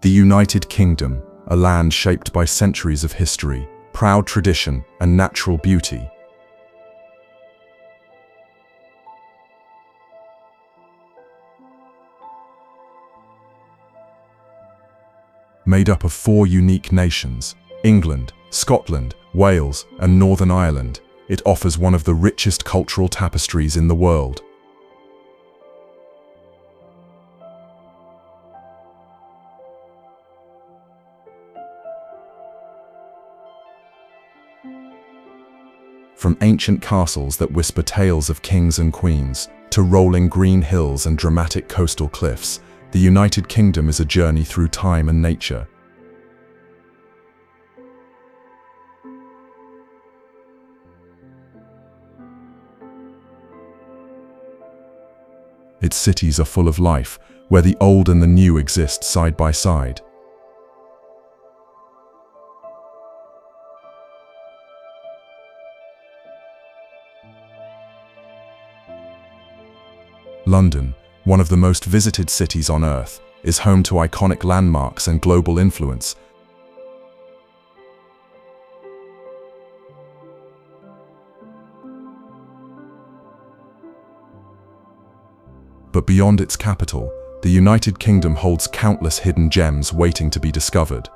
The United Kingdom, a land shaped by centuries of history, proud tradition, and natural beauty. Made up of 4 unique nations, England, Scotland, Wales, and Northern Ireland, it offers one of the richest cultural tapestries in the world. From ancient castles that whisper tales of kings and queens, to rolling green hills and dramatic coastal cliffs, the United Kingdom is a journey through time and nature. Its cities are full of life, where the old and the new exist side by side. London, one of the most visited cities on Earth, is home to iconic landmarks and global influence. But beyond its capital, the United Kingdom holds countless hidden gems waiting to be discovered.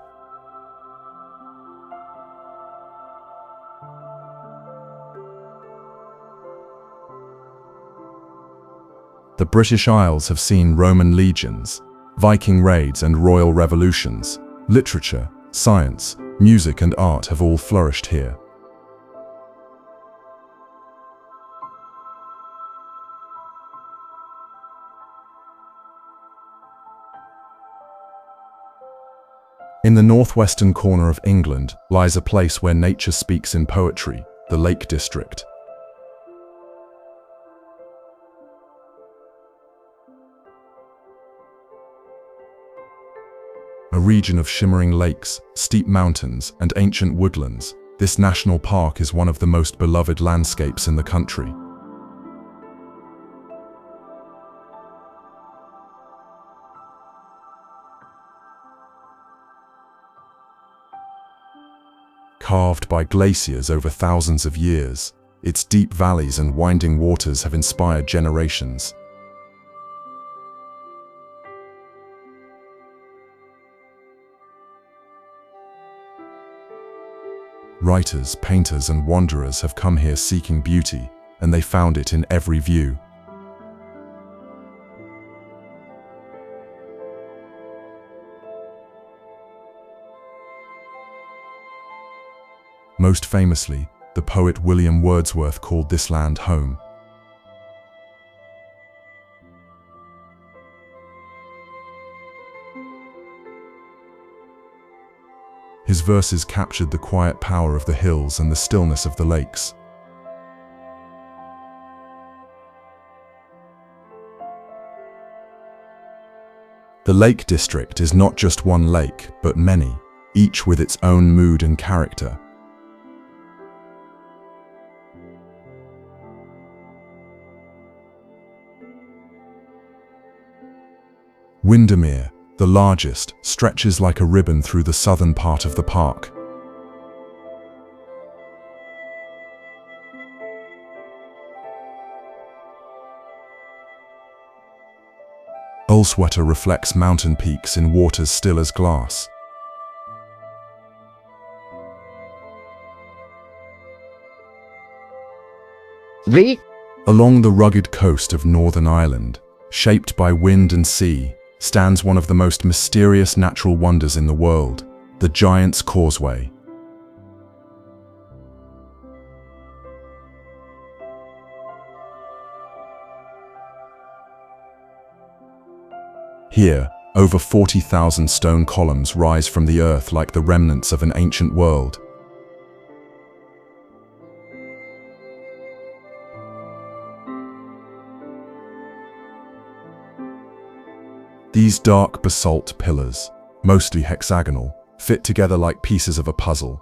The British Isles have seen Roman legions, Viking raids and royal revolutions. Literature, science, music and art have all flourished here. In the northwestern corner of England lies a place where nature speaks in poetry, the Lake District. A region of shimmering lakes, steep mountains, and ancient woodlands, this national park is one of the most beloved landscapes in the country. Carved by glaciers over thousands of years, its deep valleys and winding waters have inspired generations. Writers, painters, and wanderers have come here seeking beauty, and they found it in every view. Most famously, the poet William Wordsworth called this land home. His verses captured the quiet power of the hills and the stillness of the lakes. The Lake District is not just one lake, but many, each with its own mood and character. Windermere, the largest, stretches like a ribbon through the southern part of the park. Ullswetter reflects mountain peaks in waters still as glass. Along the rugged coast of Northern Ireland, shaped by wind and sea, stands one of the most mysterious natural wonders in the world, the Giant's Causeway. Here, over 40,000 stone columns rise from the earth like the remnants of an ancient world. These dark basalt pillars, mostly hexagonal, fit together like pieces of a puzzle.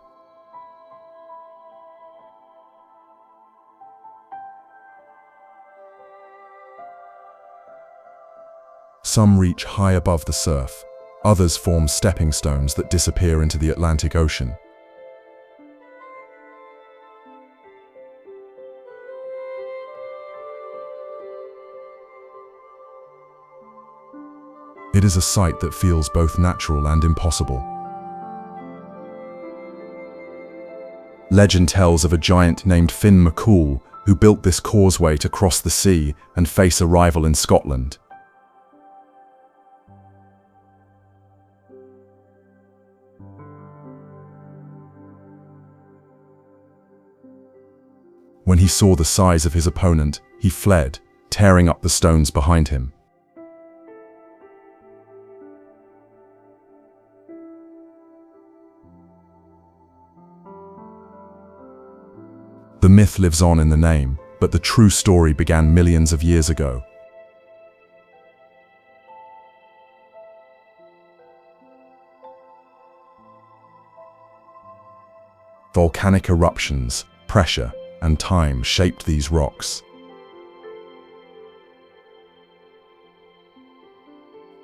Some reach high above the surf, Others form stepping stones that disappear into the Atlantic Ocean. It is a site that feels both natural and impossible. Legend tells of a giant named Finn McCool who built this causeway to cross the sea and face a rival in Scotland. When he saw the size of his opponent, he fled, tearing up the stones behind him. The myth lives on in the name, but the true story began millions of years ago. Volcanic eruptions, pressure, and time shaped these rocks.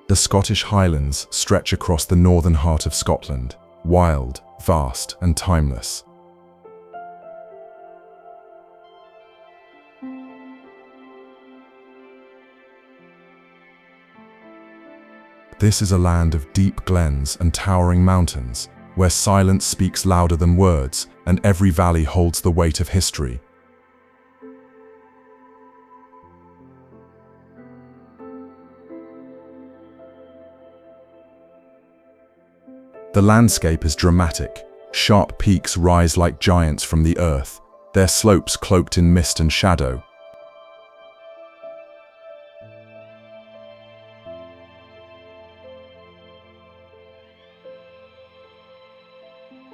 The Scottish Highlands stretch across the northern heart of Scotland, wild, vast, and timeless. This is a land of deep glens and towering mountains, where silence speaks louder than words, and every valley holds the weight of history. The landscape is dramatic. Sharp peaks rise like giants from the earth, their slopes cloaked in mist and shadow.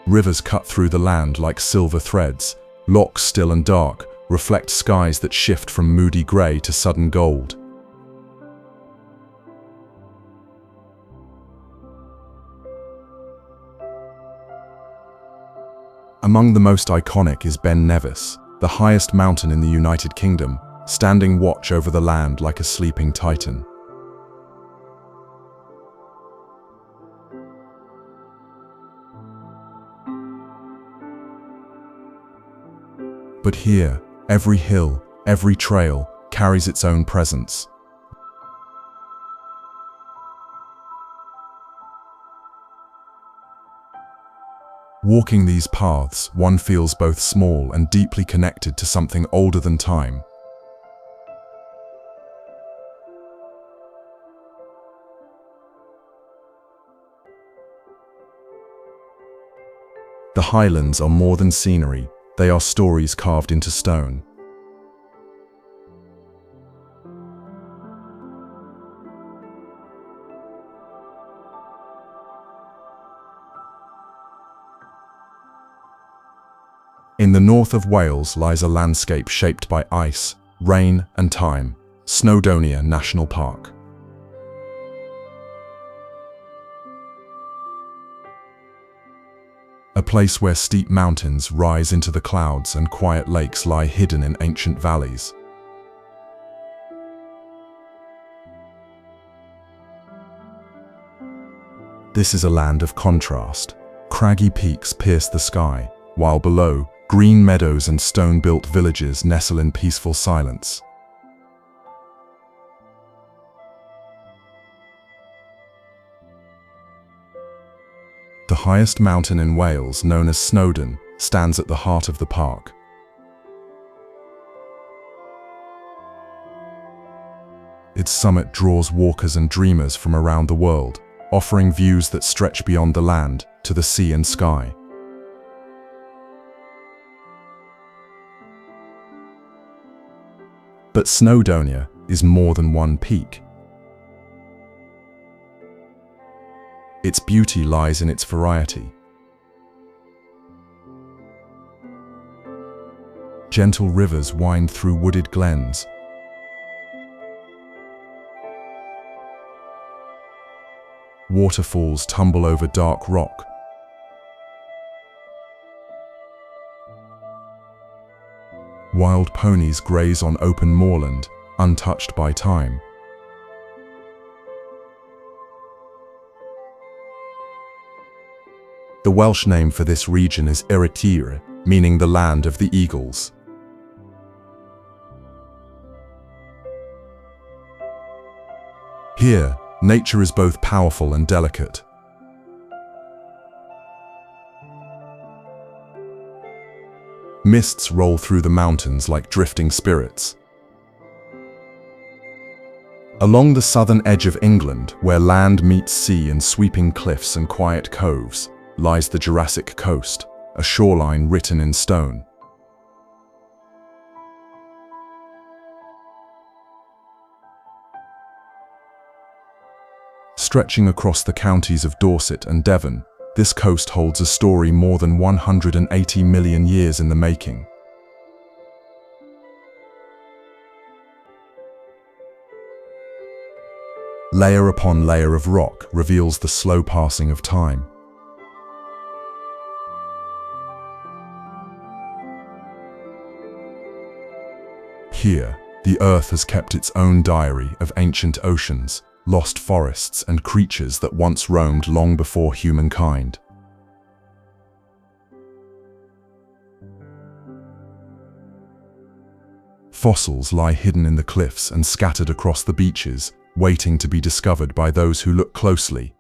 Rivers cut through the land like silver threads. Lochs still and dark reflect skies that shift from moody grey to sudden gold. Among the most iconic is Ben Nevis, the highest mountain in the United Kingdom, standing watch over the land like a sleeping titan. But here, every hill, every trail carries its own presence. Walking these paths, one feels both small and deeply connected to something older than time. The Highlands are more than scenery. They are stories carved into stone. In the north of Wales lies a landscape shaped by ice, rain, and time, Snowdonia National Park. A place where steep mountains rise into the clouds and quiet lakes lie hidden in ancient valleys. This is a land of contrast. Craggy peaks pierce the sky, while below, green meadows and stone-built villages nestle in peaceful silence. The highest mountain in Wales, known as Snowdon, stands at the heart of the park. Its summit draws walkers and dreamers from around the world, offering views that stretch beyond the land to the sea and sky. But Snowdonia is more than one peak. Its beauty lies in its variety. Gentle rivers wind through wooded glens. Waterfalls tumble over dark rock. Wild ponies graze on open moorland, untouched by time. The Welsh name for this region is Irithyr, meaning the land of the eagles. Here, nature is both powerful and delicate. Mists roll through the mountains like drifting spirits. Along the southern edge of England, where land meets sea in sweeping cliffs and quiet coves, lies the Jurassic Coast, a shoreline written in stone. Stretching across the counties of Dorset and Devon, this coast holds a story more than 180 million years in the making. Layer upon layer of rock reveals the slow passing of time. Here, the Earth has kept its own diary of ancient oceans, lost forests, and creatures that once roamed long before humankind. Fossils lie hidden in the cliffs and scattered across the beaches, waiting to be discovered by those who look closely.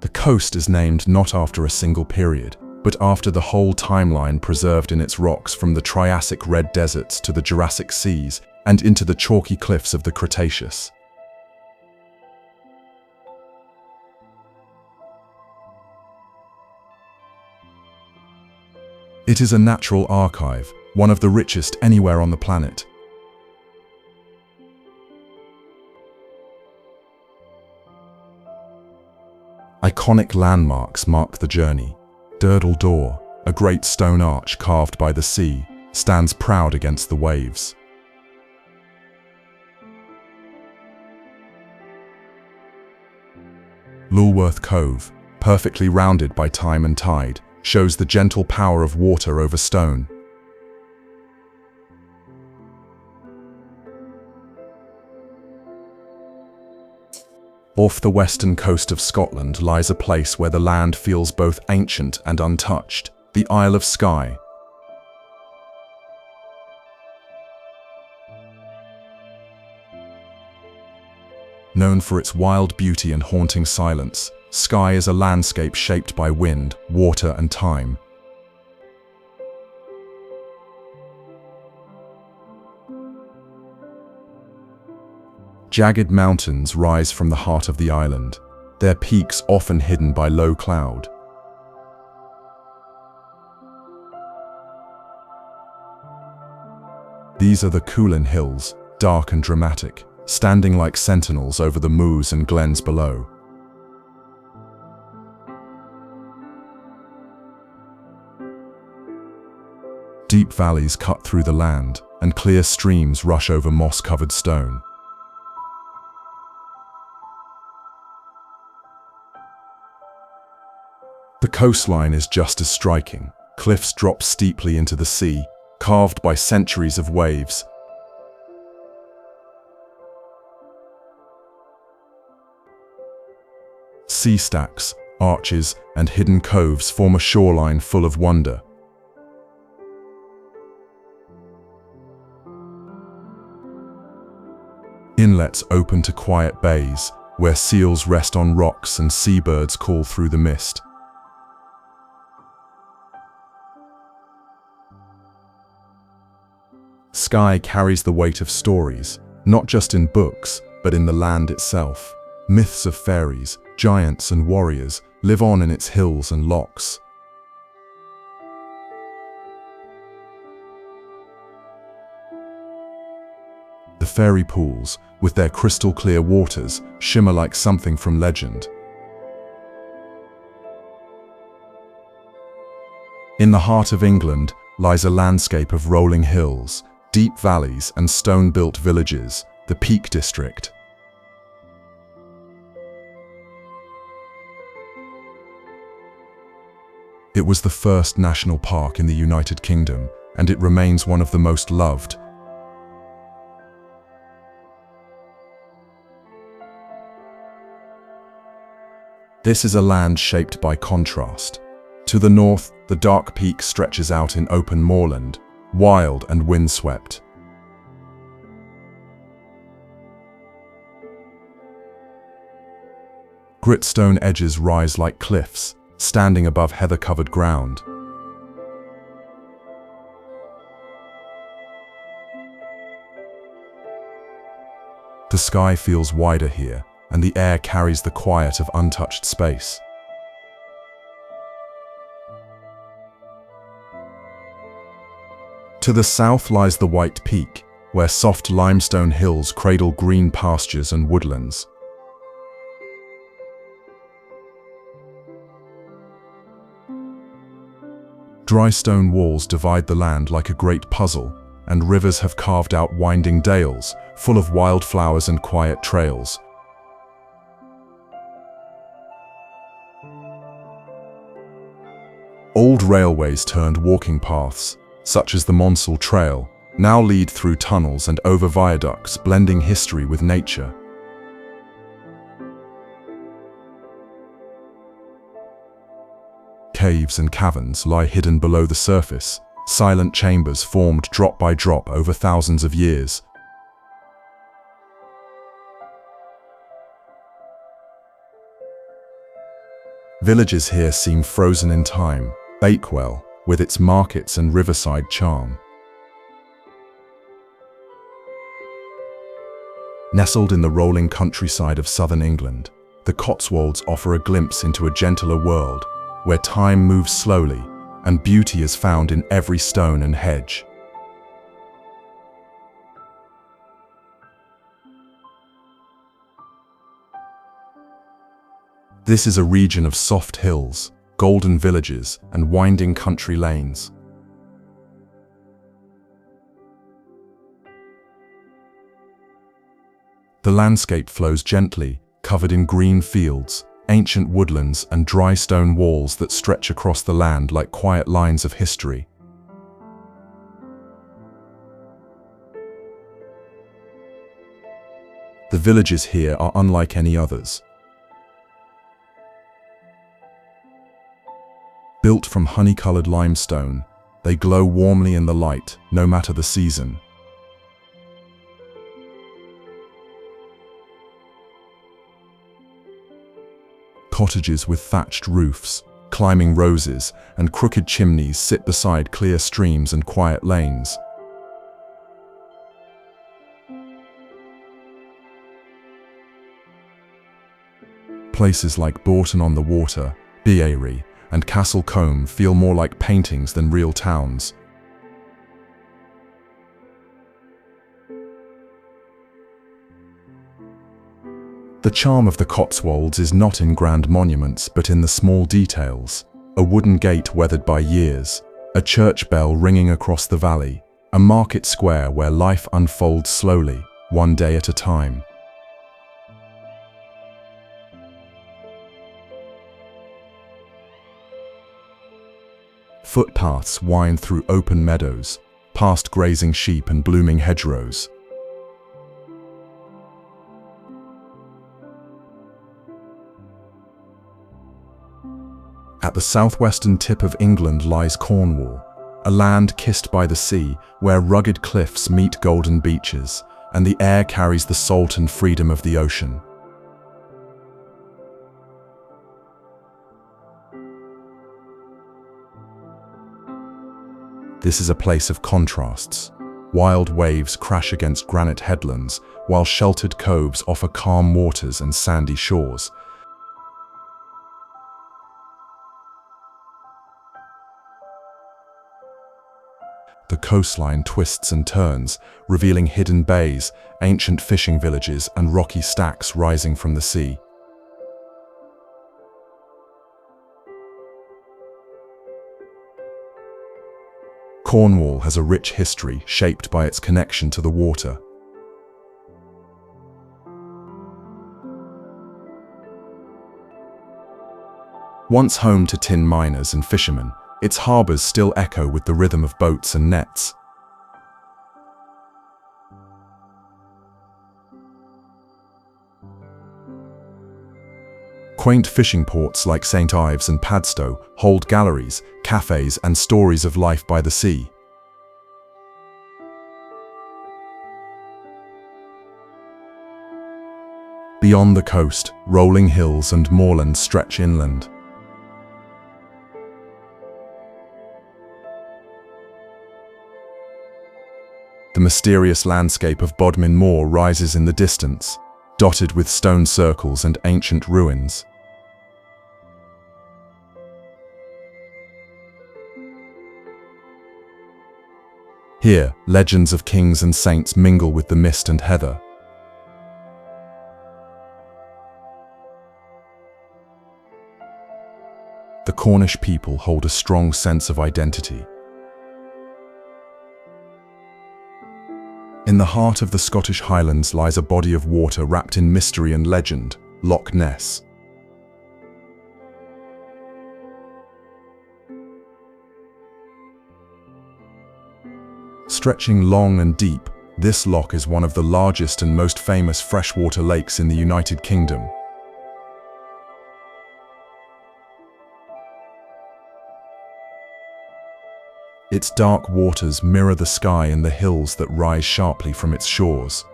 The coast is named not after a single period, but after the whole timeline preserved in its rocks from the Triassic red deserts to the Jurassic seas and into the chalky cliffs of the Cretaceous. It is a natural archive, one of the richest anywhere on the planet. Iconic landmarks mark the journey. Durdle Door, a great stone arch carved by the sea, stands proud against the waves. Lulworth Cove, perfectly rounded by time and tide, shows the gentle power of water over stone. Off the western coast of Scotland lies a place where the land feels both ancient and untouched, the Isle of Skye. Known for its wild beauty and haunting silence, Skye is a landscape shaped by wind, water, and time. Jagged mountains rise from the heart of the island, their peaks often hidden by low cloud. These are the Coolin Hills, dark and dramatic, standing like sentinels over the moors and glens below. Deep valleys cut through the land, and clear streams rush over moss-covered stone. The coastline is just as striking. Cliffs drop steeply into the sea, carved by centuries of waves. Sea stacks, arches, and hidden coves form a shoreline full of wonder. Inlets open to quiet bays, where seals rest on rocks and seabirds call through the mist. Skye carries the weight of stories, not just in books, but in the land itself. Myths of fairies, giants, and warriors live on in its hills and lochs. The fairy pools, with their crystal-clear waters, shimmer like something from legend. In the heart of England lies a landscape of rolling hills, deep valleys, and stone-built villages, the Peak District. It was the first national park in the United Kingdom, and it remains one of the most loved. This is a land shaped by contrast. To the north, the dark peak stretches out in open moorland, wild and windswept. Gritstone edges rise like cliffs, standing above heather-covered ground. The sky feels wider here, and the air carries the quiet of untouched space. To the south lies the White Peak, where soft limestone hills cradle green pastures and woodlands. Dry stone walls divide the land like a great puzzle, and rivers have carved out winding dales, full of wildflowers and quiet trails. Old railways turned walking paths, such as the Monsell Trail, now lead through tunnels and over viaducts, blending history with nature. Caves and caverns lie hidden below the surface, silent chambers formed drop by drop over thousands of years. Villages here seem frozen in time, Bakewell, with its markets and riverside charm. Nestled in the rolling countryside of southern England, the Cotswolds offer a glimpse into a gentler world, where time moves slowly and beauty is found in every stone and hedge. This is a region of soft hills, golden villages, and winding country lanes. The landscape flows gently, covered in green fields, ancient woodlands, and dry stone walls that stretch across the land like quiet lines of history. The villages here are unlike any others. Built from honey-colored limestone, they glow warmly in the light, no matter the season. Cottages with thatched roofs, climbing roses, and crooked chimneys sit beside clear streams and quiet lanes. Places like Bourton-on-the-Water, Beary, and Castle Combe feel more like paintings than real towns. The charm of the Cotswolds is not in grand monuments, but in the small details. A wooden gate weathered by years, a church bell ringing across the valley, a market square where life unfolds slowly, one day at a time. Footpaths wind through open meadows, past grazing sheep and blooming hedgerows. At the southwestern tip of England lies Cornwall, a land kissed by the sea, where rugged cliffs meet golden beaches, and the air carries the salt and freedom of the ocean. This is a place of contrasts. Wild waves crash against granite headlands, while sheltered coves offer calm waters and sandy shores. The coastline twists and turns, revealing hidden bays, ancient fishing villages, and rocky stacks rising from the sea. Cornwall has a rich history shaped by its connection to the water. Once home to tin miners and fishermen, its harbours still echo with the rhythm of boats and nets. Quaint fishing ports like St. Ives and Padstow hold galleries, cafes, and stories of life by the sea. Beyond the coast, rolling hills and moorlands stretch inland. The mysterious landscape of Bodmin Moor rises in the distance, dotted with stone circles and ancient ruins. Here, legends of kings and saints mingle with the mist and heather. The Cornish people hold a strong sense of identity. In the heart of the Scottish Highlands lies a body of water wrapped in mystery and legend, Loch Ness. Stretching long and deep, this loch is one of the largest and most famous freshwater lakes in the United Kingdom. Its dark waters mirror the sky and the hills that rise sharply from its shores.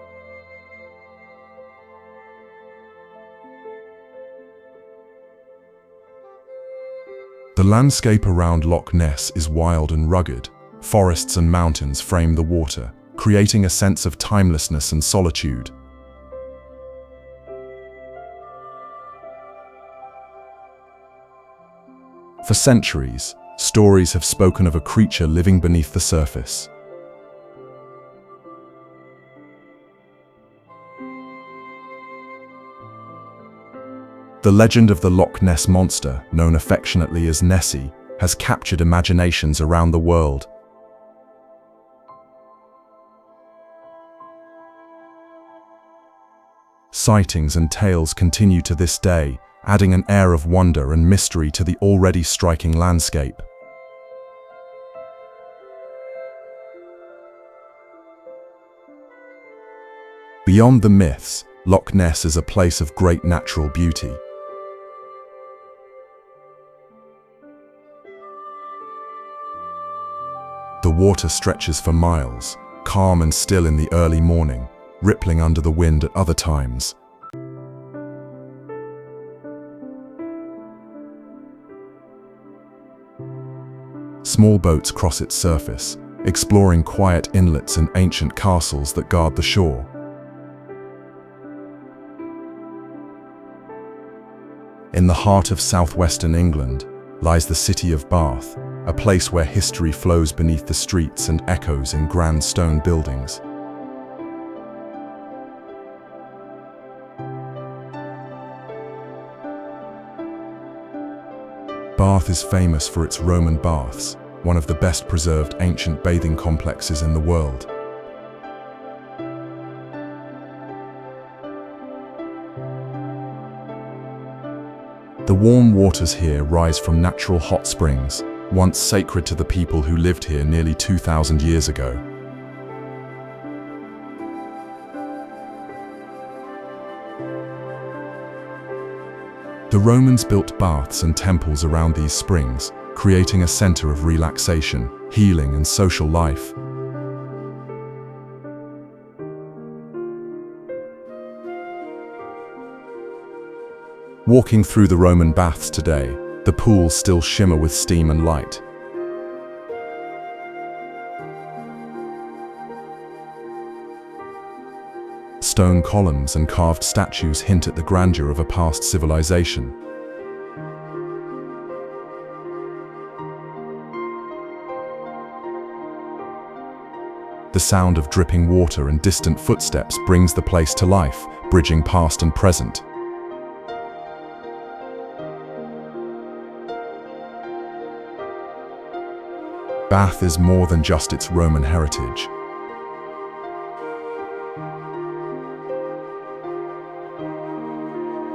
The landscape around Loch Ness is wild and rugged. Forests and mountains frame the water, creating a sense of timelessness and solitude. For centuries, stories have spoken of a creature living beneath the surface. The legend of the Loch Ness monster, known affectionately as Nessie, has captured imaginations around the world. Sightings and tales continue to this day, adding an air of wonder and mystery to the already striking landscape. Beyond the myths, Loch Ness is a place of great natural beauty. The water stretches for miles, calm and still in the early morning, rippling under the wind at other times. Small boats cross its surface, exploring quiet inlets and ancient castles that guard the shore. In the heart of southwestern England lies the city of Bath, a place where history flows beneath the streets and echoes in grand stone buildings. Bath is famous for its Roman baths, one of the best preserved ancient bathing complexes in the world. The warm waters here rise from natural hot springs, once sacred to the people who lived here nearly 2,000 years ago. The Romans built baths and temples around these springs, creating a center of relaxation, healing, and social life. Walking through the Roman baths today, the pools still shimmer with steam and light. Stone columns and carved statues hint at the grandeur of a past civilization. The sound of dripping water and distant footsteps brings the place to life, bridging past and present. Bath is more than just its Roman heritage.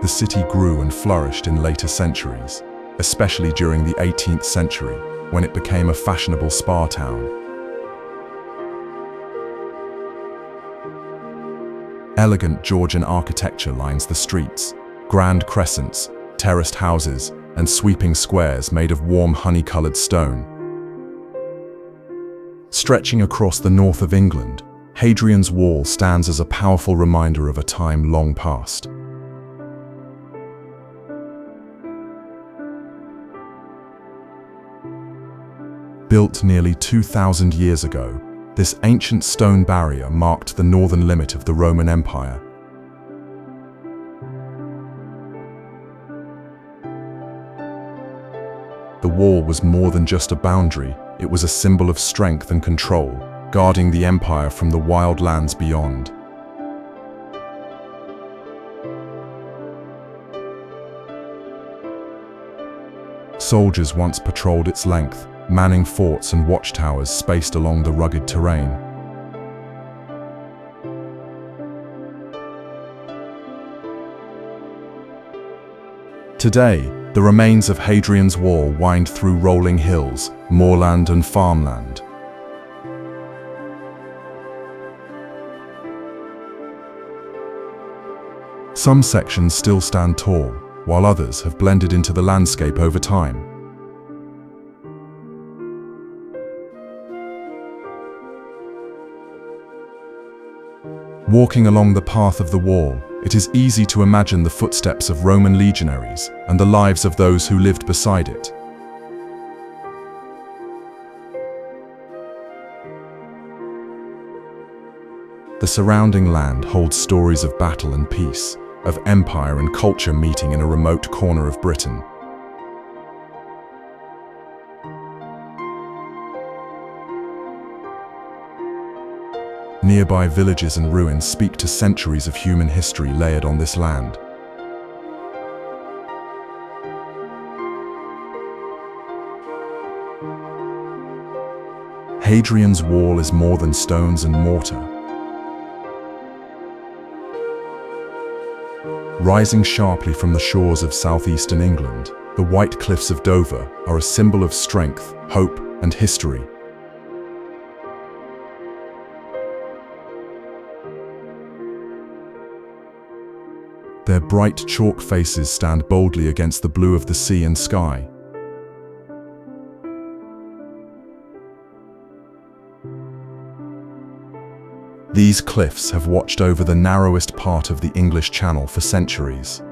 The city grew and flourished in later centuries, especially during the 18th century, when it became a fashionable spa town. Elegant Georgian architecture lines the streets, grand crescents, terraced houses, and sweeping squares made of warm honey-coloured stone. Stretching across the north of England, Hadrian's Wall stands as a powerful reminder of a time long past. Built nearly 2,000 years ago, this ancient stone barrier marked the northern limit of the Roman Empire. The wall was more than just a boundary, it was a symbol of strength and control, guarding the empire from the wild lands beyond. Soldiers once patrolled its length, manning forts and watchtowers spaced along the rugged terrain. Today, the remains of Hadrian's Wall wind through rolling hills, moorland and farmland. Some sections still stand tall, while others have blended into the landscape over time. Walking along the path of the wall, it is easy to imagine the footsteps of Roman legionaries and the lives of those who lived beside it. The surrounding land holds stories of battle and peace, of empire and culture meeting in a remote corner of Britain. Nearby villages and ruins speak to centuries of human history layered on this land. Hadrian's Wall is more than stones and mortar. Rising sharply from the shores of southeastern England, the White Cliffs of Dover are a symbol of strength, hope, and history. Their bright chalk faces stand boldly against the blue of the sea and sky. These cliffs have watched over the narrowest part of the English Channel for centuries.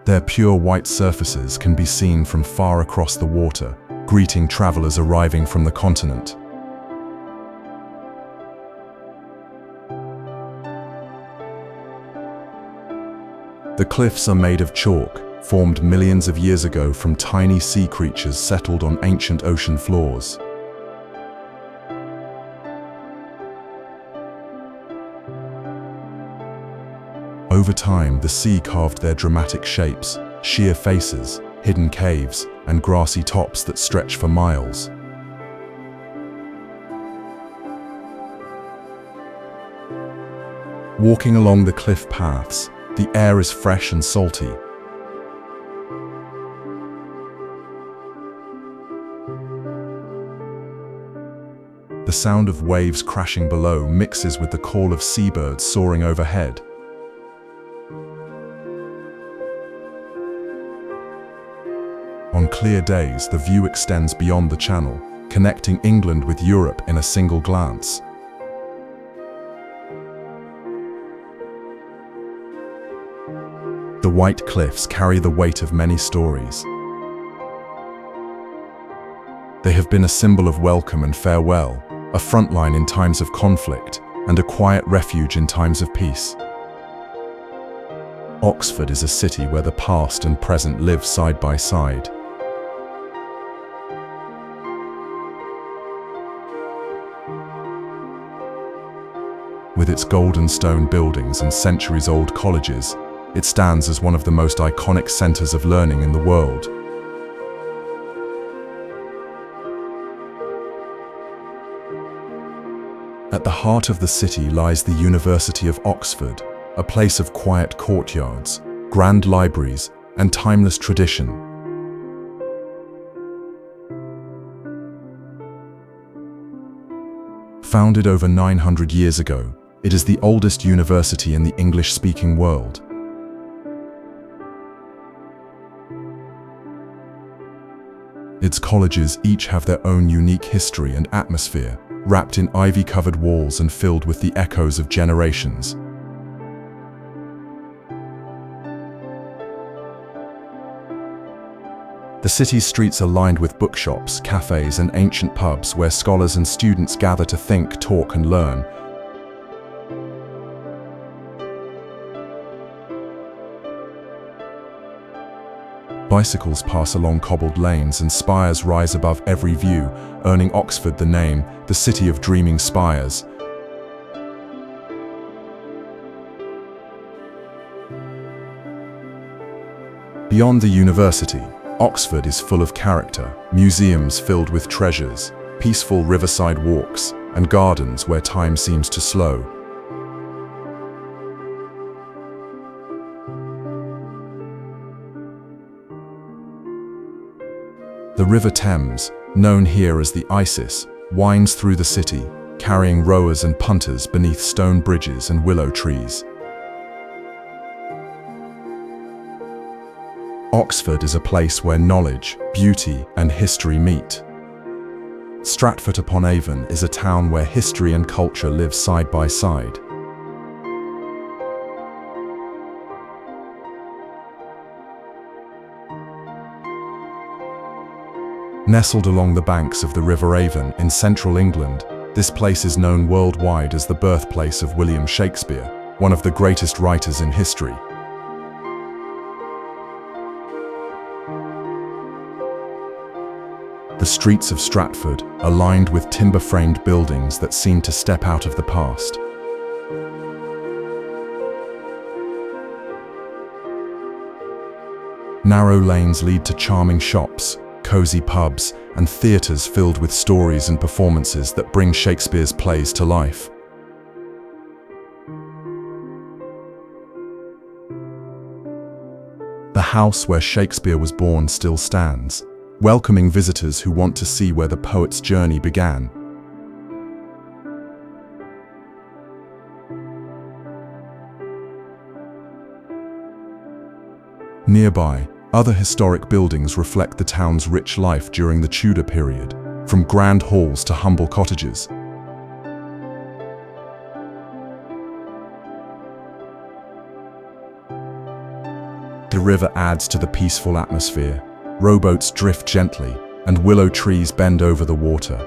Their pure white surfaces can be seen from far across the water, greeting travelers arriving from the continent. The cliffs are made of chalk, formed millions of years ago from tiny sea creatures settled on ancient ocean floors. Over time, the sea carved their dramatic shapes, sheer faces, hidden caves, and grassy tops that stretch for miles. Walking along the cliff paths, the air is fresh and salty. The sound of waves crashing below mixes with the call of seabirds soaring overhead. On clear days, the view extends beyond the channel, connecting England with Europe in a single glance. The White Cliffs carry the weight of many stories. They have been a symbol of welcome and farewell, a frontline in times of conflict, and a quiet refuge in times of peace. Oxford is a city where the past and present live side by side. With its golden stone buildings and centuries-old colleges, it stands as one of the most iconic centres of learning in the world. At the heart of the city lies the University of Oxford, a place of quiet courtyards, grand libraries, and timeless tradition. Founded over 900 years ago, it is the oldest university in the English-speaking world. Its colleges each have their own unique history and atmosphere, wrapped in ivy-covered walls and filled with the echoes of generations. The city's streets are lined with bookshops, cafes, and ancient pubs where scholars and students gather to think, talk, and learn. Bicycles pass along cobbled lanes and spires rise above every view, earning Oxford the name, the city of dreaming spires. Beyond the university, Oxford is full of character, museums filled with treasures, peaceful riverside walks, and gardens where time seems to slow. The River Thames, known here as the Isis, winds through the city, carrying rowers and punters beneath stone bridges and willow trees. Oxford is a place where knowledge, beauty, and history meet. Stratford-upon-Avon is a town where history and culture live side by side. Nestled along the banks of the River Avon in central England, this place is known worldwide as the birthplace of William Shakespeare, one of the greatest writers in history. The streets of Stratford are lined with timber-framed buildings that seem to step out of the past. Narrow lanes lead to charming shops, cozy pubs, and theatres filled with stories and performances that bring Shakespeare's plays to life. The house where Shakespeare was born still stands, welcoming visitors who want to see where the poet's journey began. Nearby, other historic buildings reflect the town's rich life during the Tudor period, from grand halls to humble cottages. The river adds to the peaceful atmosphere. Rowboats drift gently, and willow trees bend over the water.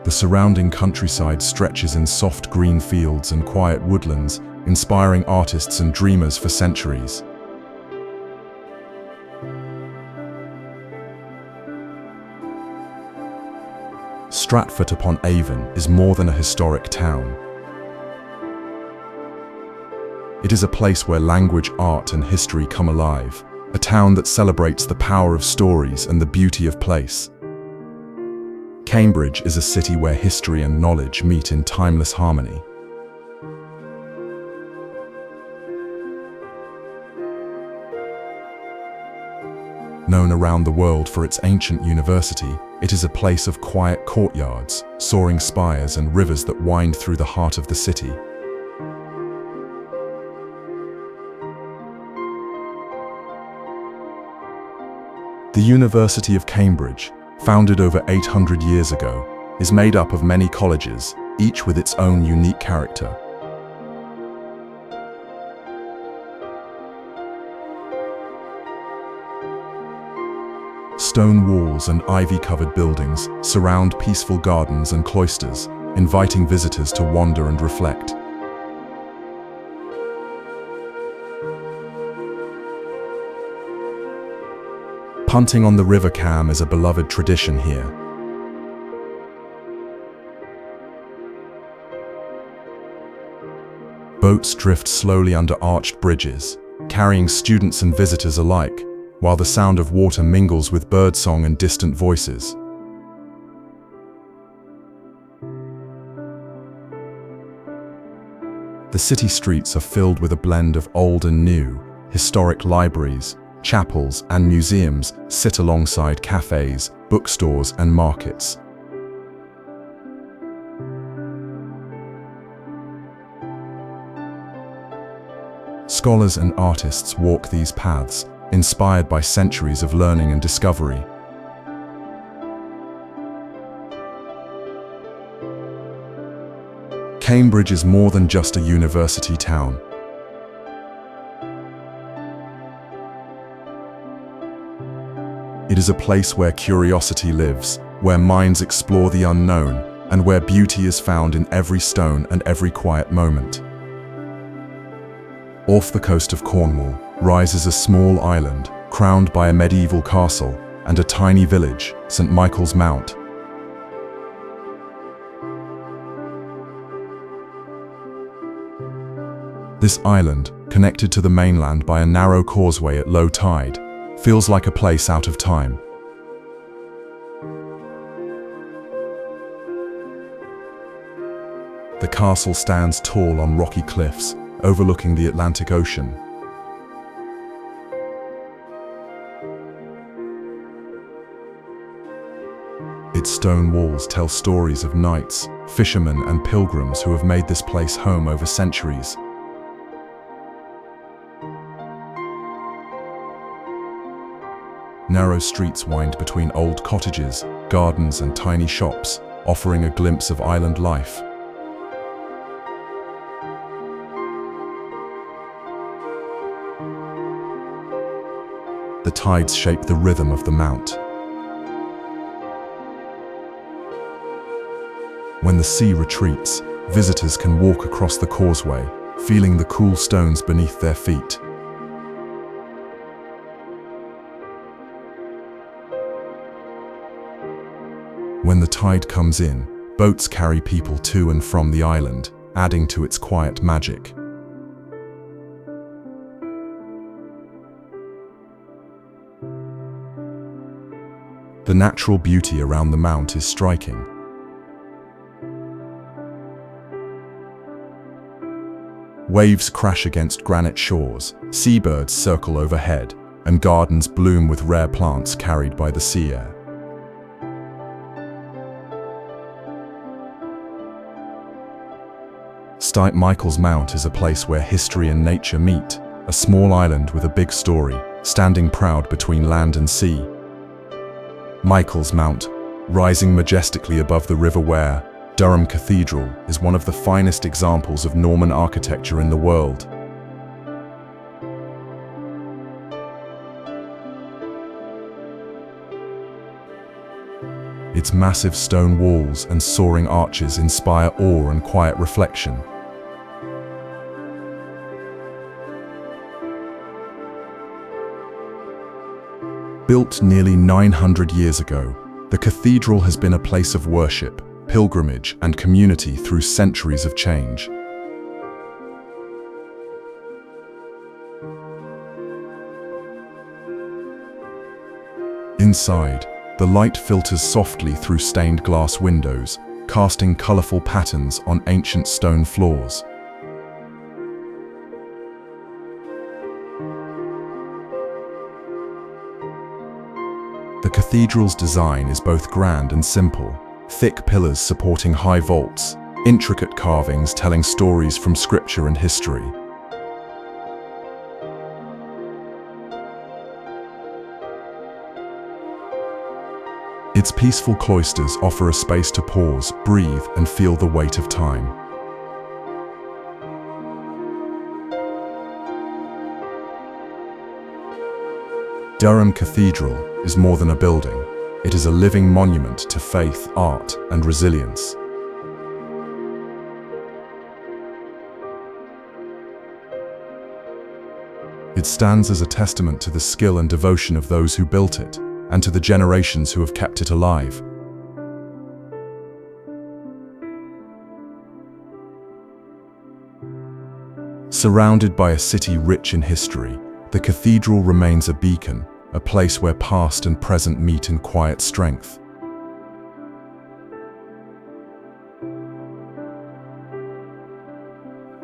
The surrounding countryside stretches in soft green fields and quiet woodlands, inspiring artists and dreamers for centuries. Stratford-upon-Avon is more than a historic town. It is a place where language, art, and history come alive, a town that celebrates the power of stories and the beauty of place. Cambridge is a city where history and knowledge meet in timeless harmony. Known around the world for its ancient university, it is a place of quiet courtyards, soaring spires, and rivers that wind through the heart of the city. The University of Cambridge, founded over 800 years ago, is made up of many colleges, each with its own unique character. Stone walls and ivy-covered buildings surround peaceful gardens and cloisters, inviting visitors to wander and reflect. Punting on the River Cam is a beloved tradition here. Boats drift slowly under arched bridges, carrying students and visitors alike, while the sound of water mingles with birdsong and distant voices. The city streets are filled with a blend of old and new, historic libraries, chapels, and museums sit alongside cafes, bookstores, and markets. Scholars and artists walk these paths, inspired by centuries of learning and discovery. Cambridge is more than just a university town. It is a place where curiosity lives, where minds explore the unknown, and where beauty is found in every stone and every quiet moment. Off the coast of Cornwall rises a small island, crowned by a medieval castle and a tiny village, St. Michael's Mount. This island, connected to the mainland by a narrow causeway at low tide, feels like a place out of time. The castle stands tall on rocky cliffs, overlooking the Atlantic Ocean. Its stone walls tell stories of knights, fishermen, and pilgrims who have made this place home over centuries. Narrow streets wind between old cottages, gardens, and tiny shops, offering a glimpse of island life. The tides shape the rhythm of the mount. When the sea retreats, visitors can walk across the causeway, feeling the cool stones beneath their feet. When the tide comes in, boats carry people to and from the island, adding to its quiet magic. The natural beauty around the mount is striking. Waves crash against granite shores, seabirds circle overhead, and gardens bloom with rare plants carried by the sea air. St.Michael's Mount is a place where history and nature meet, a small island with a big story, standing proud between land and sea. Michael's Mount, rising majestically above the River Wear, Durham Cathedral, is one of the finest examples of Norman architecture in the world. Its massive stone walls and soaring arches inspire awe and quiet reflection. Built nearly 900 years ago, the cathedral has been a place of worship, pilgrimage, and community through centuries of change. Inside, the light filters softly through stained glass windows, casting colorful patterns on ancient stone floors. The cathedral's design is both grand and simple, thick pillars supporting high vaults, intricate carvings telling stories from scripture and history. Its peaceful cloisters offer a space to pause, breathe, and feel the weight of time. Durham Cathedral is more than a building. It is a living monument to faith, art, and resilience. It stands as a testament to the skill and devotion of those who built it, and to the generations who have kept it alive. Surrounded by a city rich in history, the cathedral remains a beacon, a place where past and present meet in quiet strength.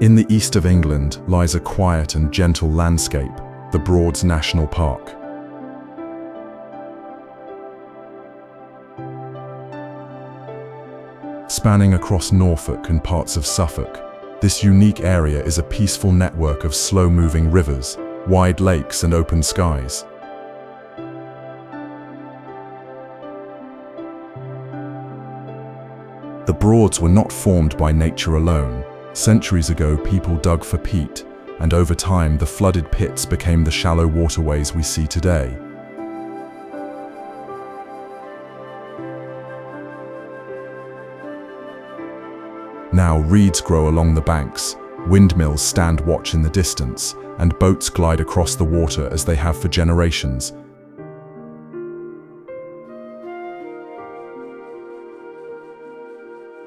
In the east of England lies a quiet and gentle landscape, the Broads National Park. Spanning across Norfolk and parts of Suffolk, this unique area is a peaceful network of slow-moving rivers, wide lakes and open skies. The Broads were not formed by nature alone. Centuries ago, people dug for peat, and over time the flooded pits became the shallow waterways we see today. Now reeds grow along the banks, windmills stand watch in the distance, and boats glide across the water as they have for generations.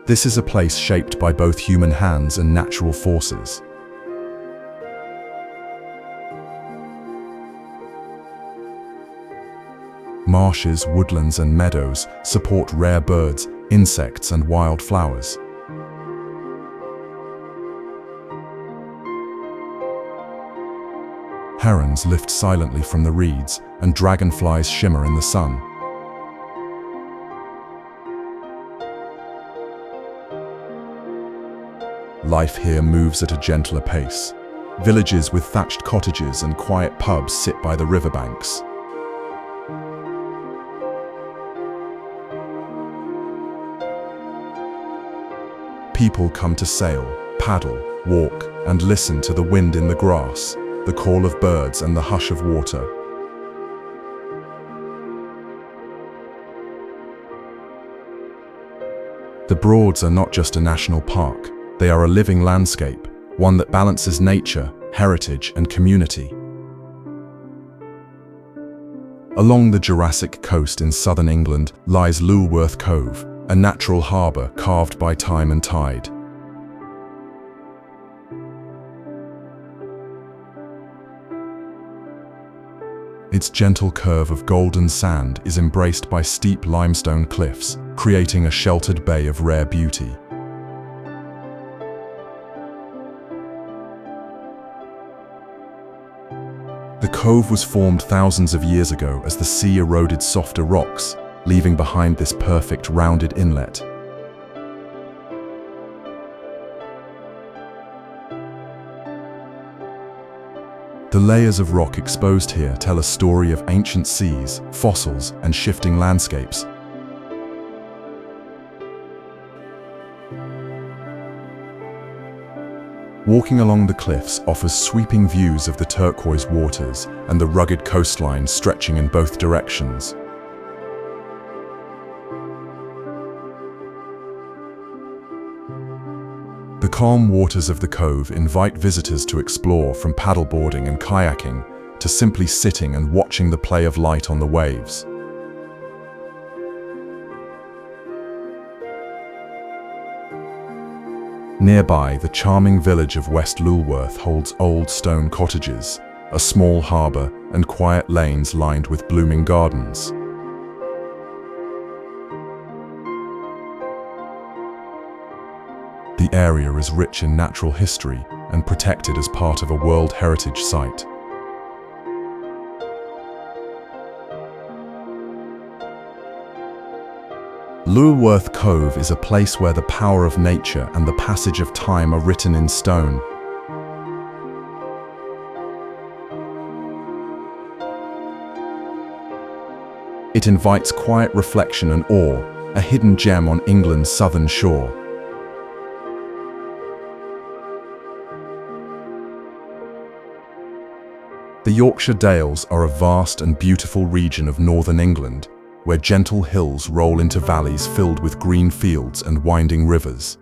This is a place shaped by both human hands and natural forces. Marshes, woodlands and meadows support rare birds, insects and wild flowers. Herons lift silently from the reeds, and dragonflies shimmer in the sun. Life here moves at a gentler pace. Villages with thatched cottages and quiet pubs sit by the riverbanks. People come to sail, paddle, walk, and listen to the wind in the grass, the call of birds and the hush of water. The Broads are not just a national park, they are a living landscape, one that balances nature, heritage and community. Along the Jurassic Coast in southern England lies Lulworth Cove, a natural harbour carved by time and tide. Its gentle curve of golden sand is embraced by steep limestone cliffs, creating a sheltered bay of rare beauty. The cove was formed thousands of years ago as the sea eroded softer rocks, leaving behind this perfect rounded inlet. The layers of rock exposed here tell a story of ancient seas, fossils, and shifting landscapes. Walking along the cliffs offers sweeping views of the turquoise waters and the rugged coastline stretching in both directions. The calm waters of the cove invite visitors to explore, from paddleboarding and kayaking to simply sitting and watching the play of light on the waves. Nearby, the charming village of West Lulworth holds old stone cottages, a small harbour, and quiet lanes lined with blooming gardens. The area is rich in natural history and protected as part of a World Heritage Site. Lulworth Cove is a place where the power of nature and the passage of time are written in stone. It invites quiet reflection and awe, a hidden gem on England's southern shore. The Yorkshire Dales are a vast and beautiful region of northern England, where gentle hills roll into valleys filled with green fields and winding rivers.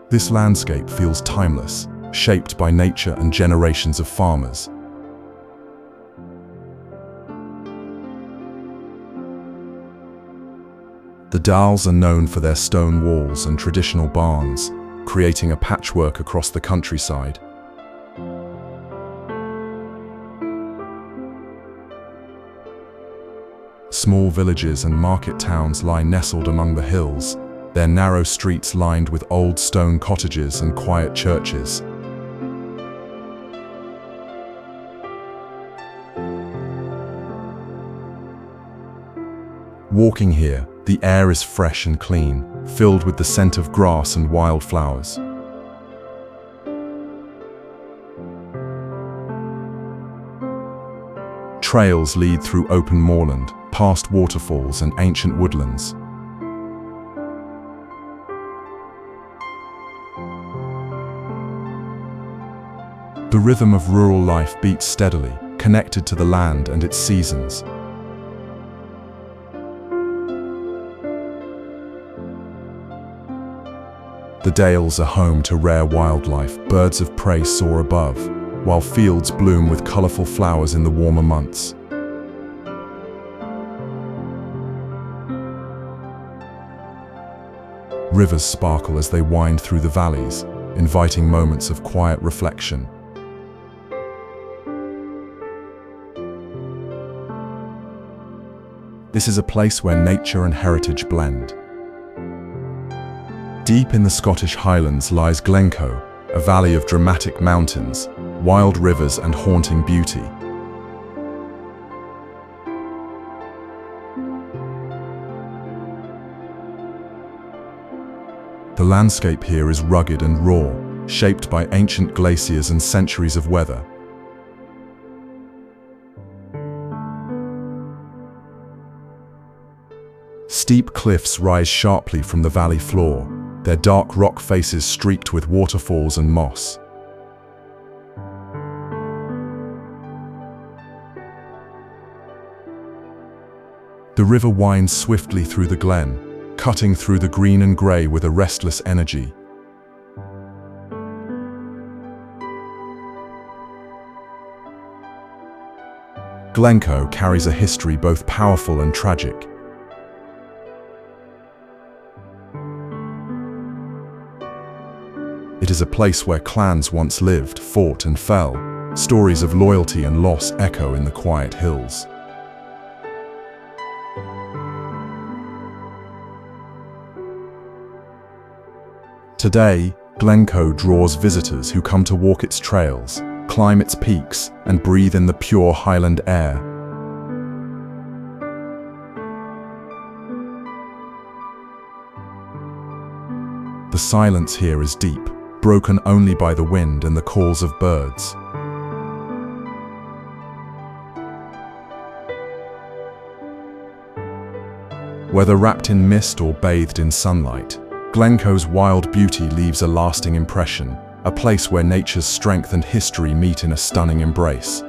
This landscape feels timeless, shaped by nature and generations of farmers. The Dales are known for their stone walls and traditional barns, creating a patchwork across the countryside. Small villages and market towns lie nestled among the hills, their narrow streets lined with old stone cottages and quiet churches. Walking here, the air is fresh and clean, filled with the scent of grass and wildflowers. Trails lead through open moorland, past waterfalls and ancient woodlands. The rhythm of rural life beats steadily, connected to the land and its seasons. The Dales are home to rare wildlife. Birds of prey soar above, while fields bloom with colourful flowers in the warmer months. Rivers sparkle as they wind through the valleys, inviting moments of quiet reflection. This is a place where nature and heritage blend. Deep in the Scottish Highlands lies Glencoe, a valley of dramatic mountains, wild rivers and haunting beauty. The landscape here is rugged and raw, shaped by ancient glaciers and centuries of weather. Steep cliffs rise sharply from the valley floor, their dark rock faces streaked with waterfalls and moss. The river winds swiftly through the glen, cutting through the green and grey with a restless energy. Glencoe carries a history both powerful and tragic. It is a place where clans once lived, fought and fell. Stories of loyalty and loss echo in the quiet hills. Today, Glencoe draws visitors who come to walk its trails, climb its peaks, and breathe in the pure Highland air. The silence here is deep, broken only by the wind and the calls of birds. Whether wrapped in mist or bathed in sunlight, Glencoe's wild beauty leaves a lasting impression, a place where nature's strength and history meet in a stunning embrace.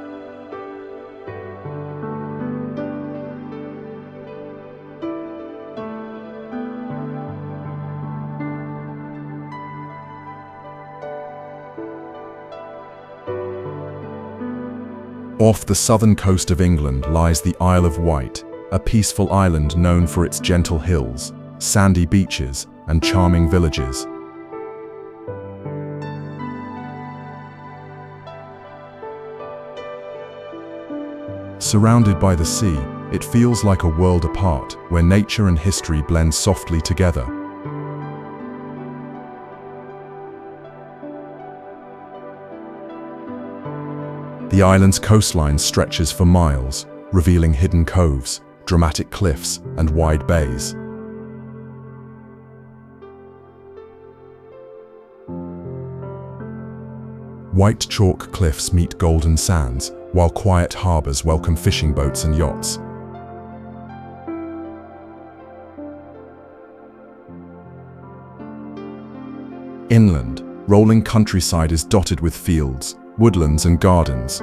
Off the southern coast of England lies the Isle of Wight, a peaceful island known for its gentle hills, sandy beaches, and charming villages. Surrounded by the sea, it feels like a world apart, where nature and history blend softly together. The island's coastline stretches for miles, revealing hidden coves, dramatic cliffs, and wide bays. White chalk cliffs meet golden sands, while quiet harbours welcome fishing boats and yachts. Inland, rolling countryside is dotted with fields, woodlands and gardens.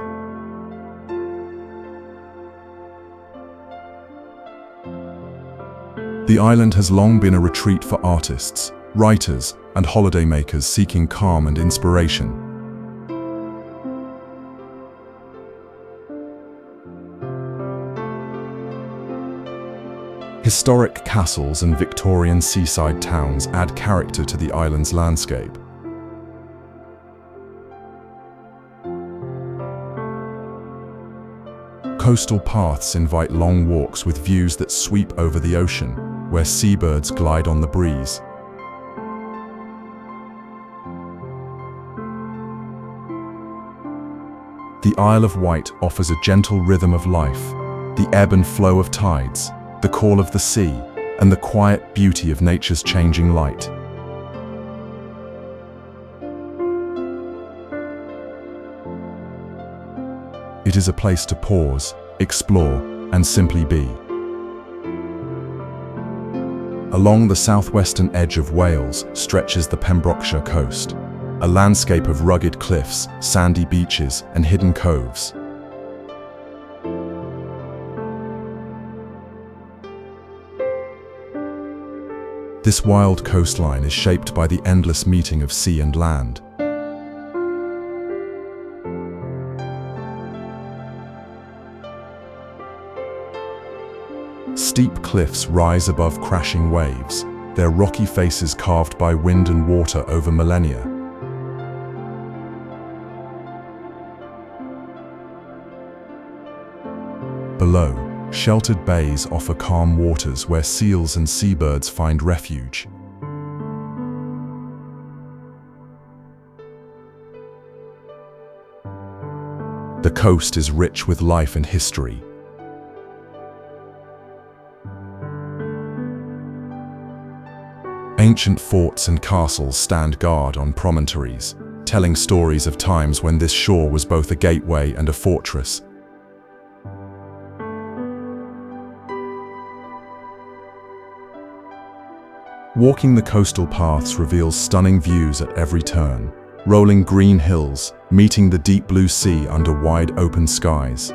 The island has long been a retreat for artists, writers, and holidaymakers seeking calm and inspiration. Historic castles and Victorian seaside towns add character to the island's landscape. Coastal paths invite long walks with views that sweep over the ocean, where seabirds glide on the breeze. The Isle of Wight offers a gentle rhythm of life, the ebb and flow of tides, the call of the sea, and the quiet beauty of nature's changing light. It is a place to pause, explore, and simply be. Along the southwestern edge of Wales stretches the Pembrokeshire coast, a landscape of rugged cliffs, sandy beaches, and hidden coves. This wild coastline is shaped by the endless meeting of sea and land. Steep cliffs rise above crashing waves, their rocky faces carved by wind and water over millennia. Below, sheltered bays offer calm waters where seals and seabirds find refuge. The coast is rich with life and history. Ancient forts and castles stand guard on promontories, telling stories of times when this shore was both a gateway and a fortress. Walking the coastal paths reveals stunning views at every turn, rolling green hills, meeting the deep blue sea under wide open skies.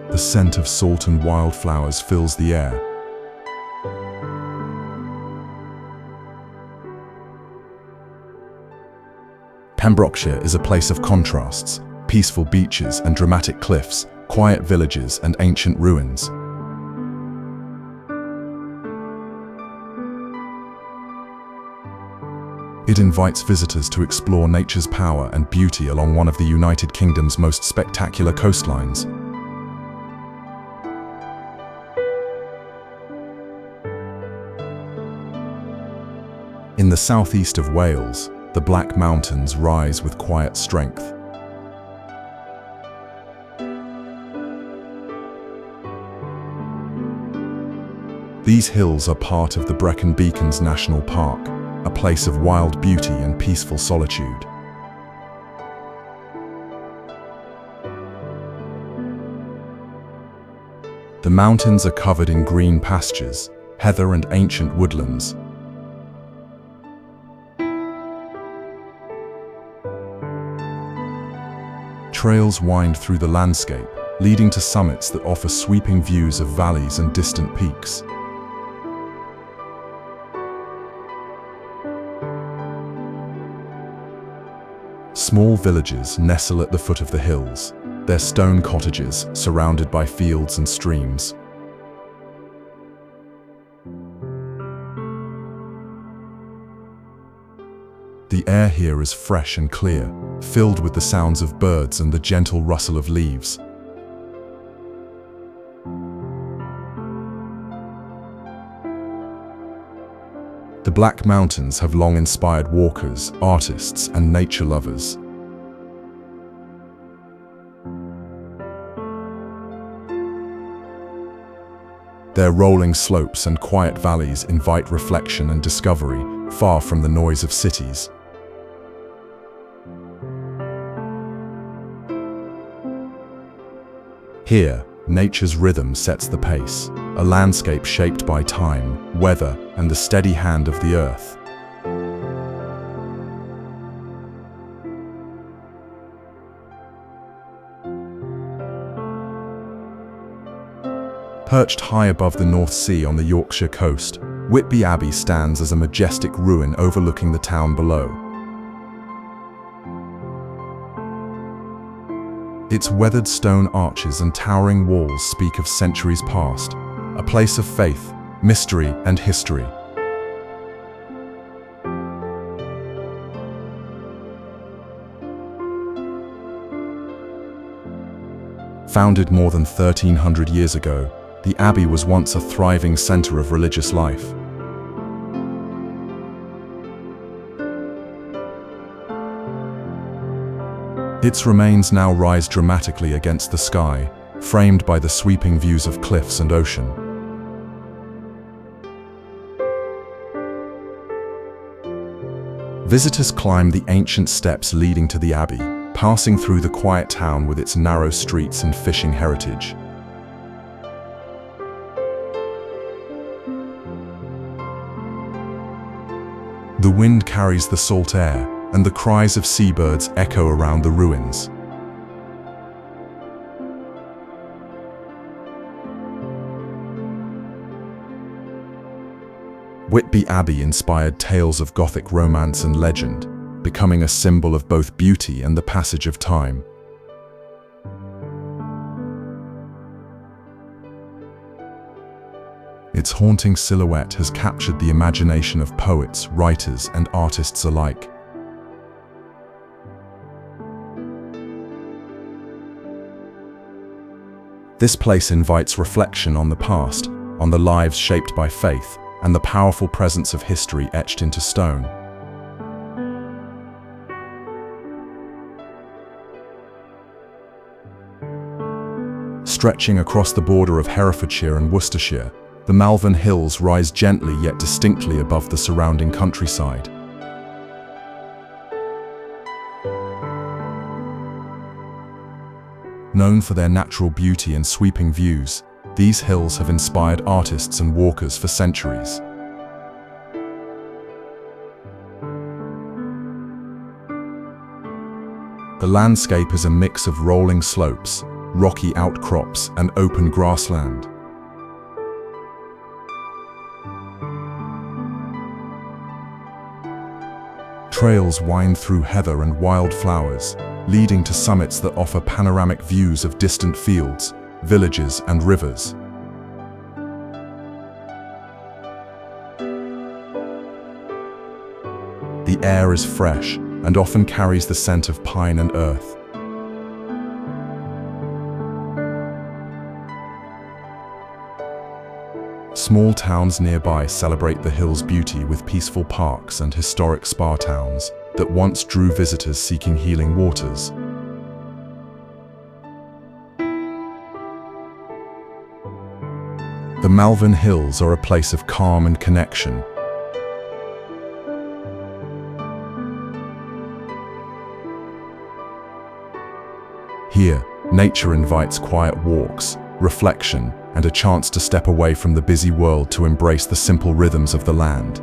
The scent of salt and wildflowers fills the air. Pembrokeshire is a place of contrasts, peaceful beaches and dramatic cliffs, quiet villages and ancient ruins. It invites visitors to explore nature's power and beauty along one of the United Kingdom's most spectacular coastlines. In the southeast of Wales, the Black Mountains rise with quiet strength. These hills are part of the Brecon Beacons National Park, a place of wild beauty and peaceful solitude. The mountains are covered in green pastures, heather and ancient woodlands. Trails wind through the landscape, leading to summits that offer sweeping views of valleys and distant peaks. Small villages nestle at the foot of the hills, their stone cottages surrounded by fields and streams. The air here is fresh and clear, filled with the sounds of birds and the gentle rustle of leaves. The Black Mountains have long inspired walkers, artists, and nature lovers. Their rolling slopes and quiet valleys invite reflection and discovery, far from the noise of cities. Here, nature's rhythm sets the pace, a landscape shaped by time, weather, and the steady hand of the earth. Perched high above the North Sea on the Yorkshire coast, Whitby Abbey stands as a majestic ruin overlooking the town below. Its weathered stone arches and towering walls speak of centuries past, a place of faith, mystery, and history. Founded more than 1,300 years ago, the Abbey was once a thriving centre of religious life. Its remains now rise dramatically against the sky, framed by the sweeping views of cliffs and ocean. Visitors climb the ancient steps leading to the abbey, passing through the quiet town with its narrow streets and fishing heritage. The wind carries the salt air, and the cries of seabirds echo around the ruins. Whitby Abbey inspired tales of Gothic romance and legend, becoming a symbol of both beauty and the passage of time. Its haunting silhouette has captured the imagination of poets, writers, and artists alike. This place invites reflection on the past, on the lives shaped by faith, and the powerful presence of history etched into stone. Stretching across the border of Herefordshire and Worcestershire, the Malvern Hills rise gently yet distinctly above the surrounding countryside. Known for their natural beauty and sweeping views, these hills have inspired artists and walkers for centuries. The landscape is a mix of rolling slopes, rocky outcrops, and open grassland. Trails wind through heather and wildflowers, leading to summits that offer panoramic views of distant fields, villages, and rivers. The air is fresh and often carries the scent of pine and earth. Small towns nearby celebrate the hill's beauty with peaceful parks and historic spa towns that once drew visitors seeking healing waters. The Malvern Hills are a place of calm and connection. Here, nature invites quiet walks, reflection, and a chance to step away from the busy world to embrace the simple rhythms of the land.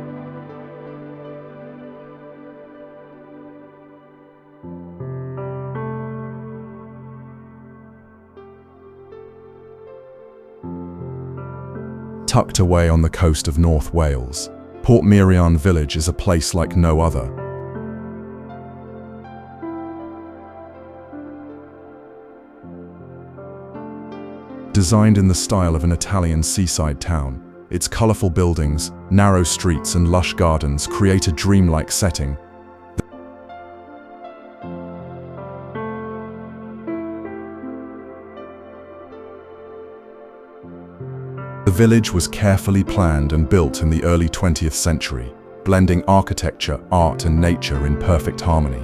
Tucked away on the coast of North Wales, Portmeirion village is a place like no other. Designed in the style of an Italian seaside town, its colourful buildings, narrow streets, and lush gardens create a dreamlike setting. The village was carefully planned and built in the early 20th century, blending architecture, art, and nature in perfect harmony.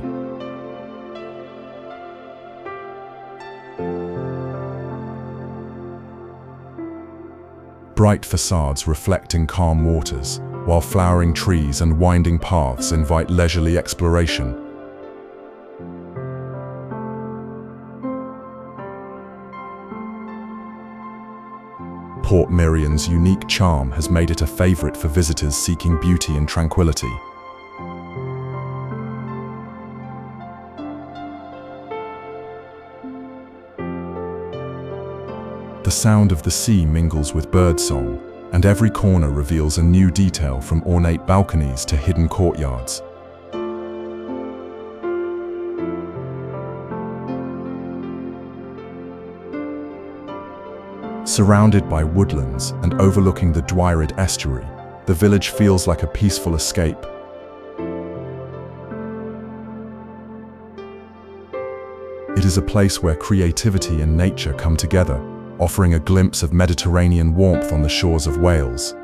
Bright facades reflecting calm waters, while flowering trees and winding paths invite leisurely exploration. Portmeirion's unique charm has made it a favourite for visitors seeking beauty and tranquility. The sound of the sea mingles with birdsong, and every corner reveals a new detail from ornate balconies to hidden courtyards. Surrounded by woodlands and overlooking the Dwyrid estuary, the village feels like a peaceful escape. It is a place where creativity and nature come together, offering a glimpse of Mediterranean warmth on the shores of Wales.